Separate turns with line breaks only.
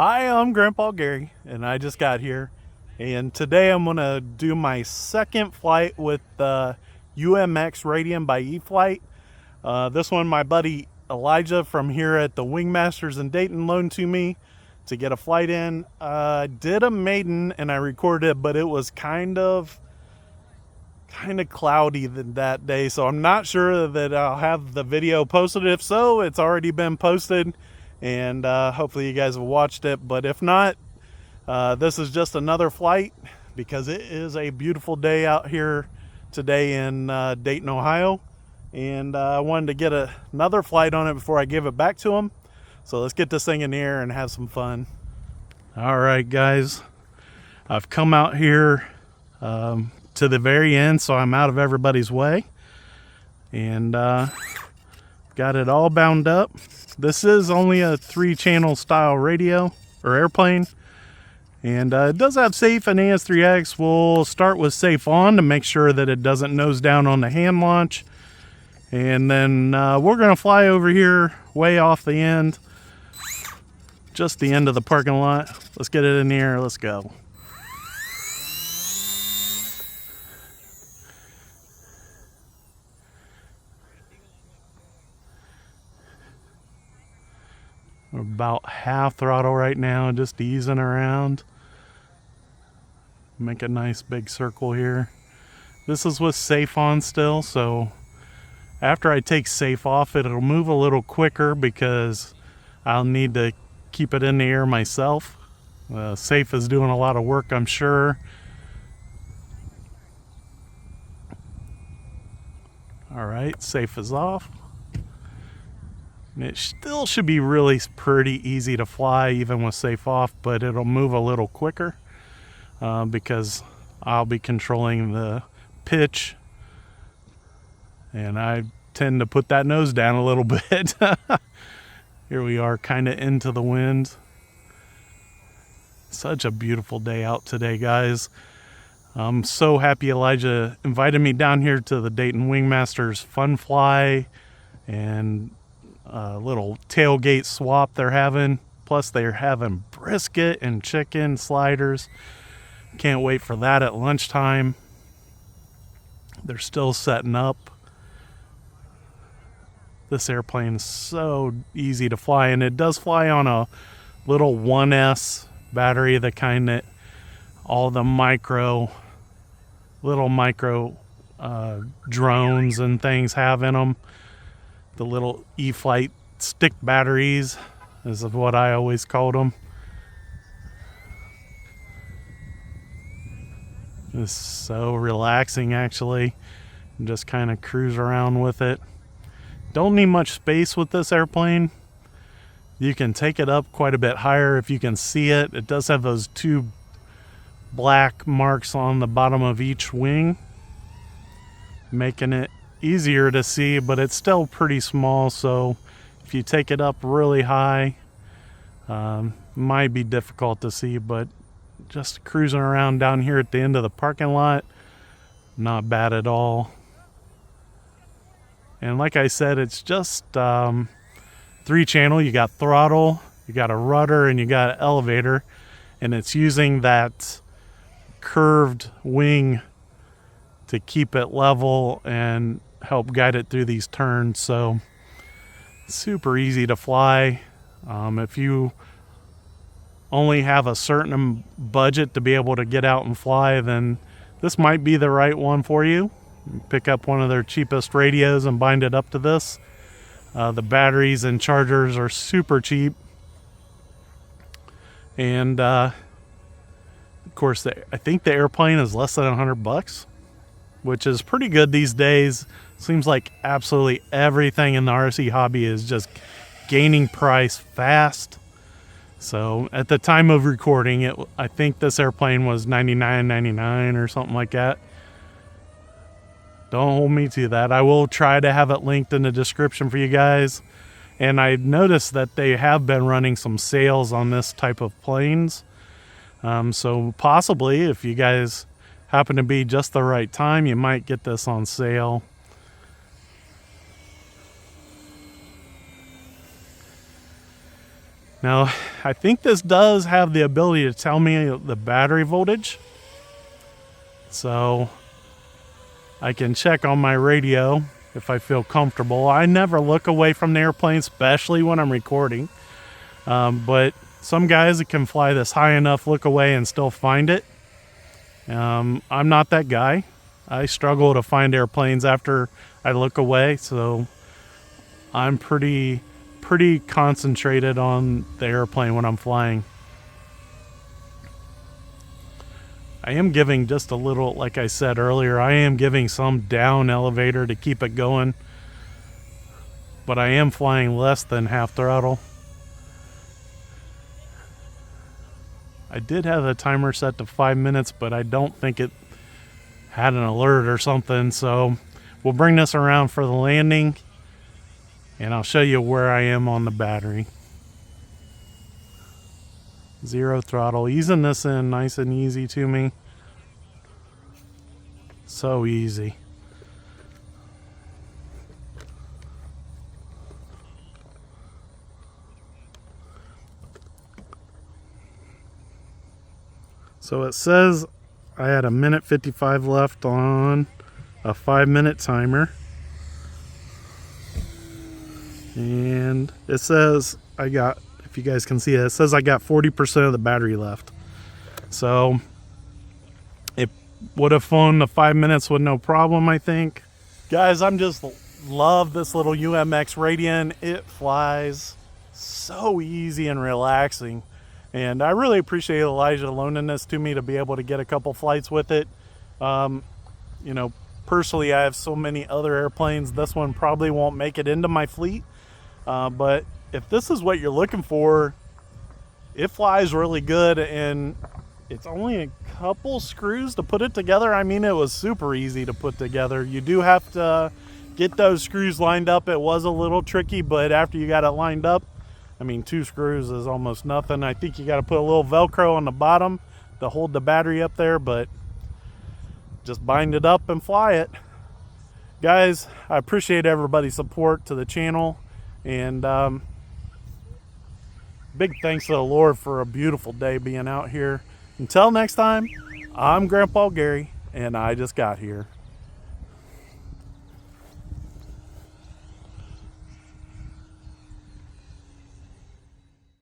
Hi, I'm Grandpa Gary, and I just got here. And today I'm going to do my second flight with the UMX Radian by E-flite. This one my buddy Elijah from here at the Wingmasters in Dayton loaned to me to get a flight in. I did a maiden and I recorded it, but it was kind of cloudy that day, so I'm not sure that I'll have the video posted. If so, it's already been posted, and hopefully you guys have watched it. But if not, this is just another flight because it is a beautiful day out here today in Dayton, Ohio, and I wanted to get another flight on it before I give it back to him. So let's get this thing in the air and have some fun. All right, guys, I've come out here to the very end, so I'm out of everybody's way, and got it all bound up. This is only a 3-channel style radio or airplane, and it does have safe and AS3X. We'll start with safe on to make sure that it doesn't nose down on the hand launch, and then we're gonna fly over here way off the end, just the end of the parking lot. Let's get it in the air. Let's go. We're about half throttle right now, just easing around. Make a nice big circle here. This is with safe on still, so after I take safe off, it'll move a little quicker because I'll need to keep it in the air myself. Safe is doing a lot of work, I'm sure. All right, safe is off. It still should be really pretty easy to fly even with safe off, but it'll move a little quicker because I'll be controlling the pitch, and I tend to put that nose down a little bit. Here we are, kind of into the wind. Such a beautiful day out today, guys. I'm so happy Elijah invited me down here to the Dayton Wingmasters Fun Fly and a little tailgate swap they're having. Plus they're having brisket and chicken sliders. Can't wait for that at lunchtime. They're still setting up. This airplane is so easy to fly, and it does fly on a little 1S battery, the kind that all the little micro drones and things have in them. The little E-flite stick batteries is what I always called them. It's so relaxing, actually. Just kind of cruise around with it. Don't need much space with this airplane. You can take it up quite a bit higher if you can see it. It does have those 2 black marks on the bottom of each wing, making it easier to see, but it's still pretty small, so if you take it up really high, might be difficult to see, but just cruising around down here at the end of the parking lot, not bad at all. And like I said, it's just 3-channel. You got throttle, you got a rudder, and you got an elevator, and it's using that curved wing to keep it level and help guide it through these turns. So super easy to fly. If you only have a certain budget to be able to get out and fly, then this might be the right one for you. Pick up one of their cheapest radios and bind it up to this. The batteries and chargers are super cheap, and of course I think the airplane is less than $100, which is pretty good these days. Seems like absolutely everything in the RC hobby is just gaining price fast. So at the time of recording, I think this airplane was $99.99 or something like that. Don't hold me to that. I will try to have it linked in the description for you guys. And I noticed that they have been running some sales on this type of planes. So possibly if you guys happen to be just the right time, you might get this on sale. Now, I think this does have the ability to tell me the battery voltage. So I can check on my radio if I feel comfortable. I never look away from the airplane, especially when I'm recording. But some guys that can fly this high enough, look away and still find it. I'm not that guy. I struggle to find airplanes after I look away, so I'm pretty concentrated on the airplane when I'm flying. I am giving just a little, like I said earlier, I am giving some down elevator to keep it going, but I am flying less than half throttle. I did have the timer set to 5 minutes, but I don't think it had an alert or something, so we'll bring this around for the landing and I'll show you where I am on the battery. 0 throttle, easing this in nice and easy to me. So easy. So it says I had 1:55 left on a 5-minute timer. And it says I got, if you guys can see it, it says I got 40% of the battery left. So it would have flown the 5 minutes with no problem, I think. Guys, I'm just love this little UMX Radian. It flies so easy and relaxing. And I really appreciate Elijah loaning this to me to be able to get a couple flights with it. You know, personally, I have so many other airplanes. This one probably won't make it into my fleet. But if this is what you're looking for, it flies really good, and it's only a couple screws to put it together. I mean, it was super easy to put together. You do have to get those screws lined up. It was a little tricky, but after you got it lined up, I mean, 2 screws is almost nothing. I think you got to put a little Velcro on the bottom to hold the battery up there, but just bind it up and fly it. Guys, I appreciate everybody's support to the channel, and big thanks to the Lord for a beautiful day being out here. Until next time, I'm Grandpa Gary, and I just got here.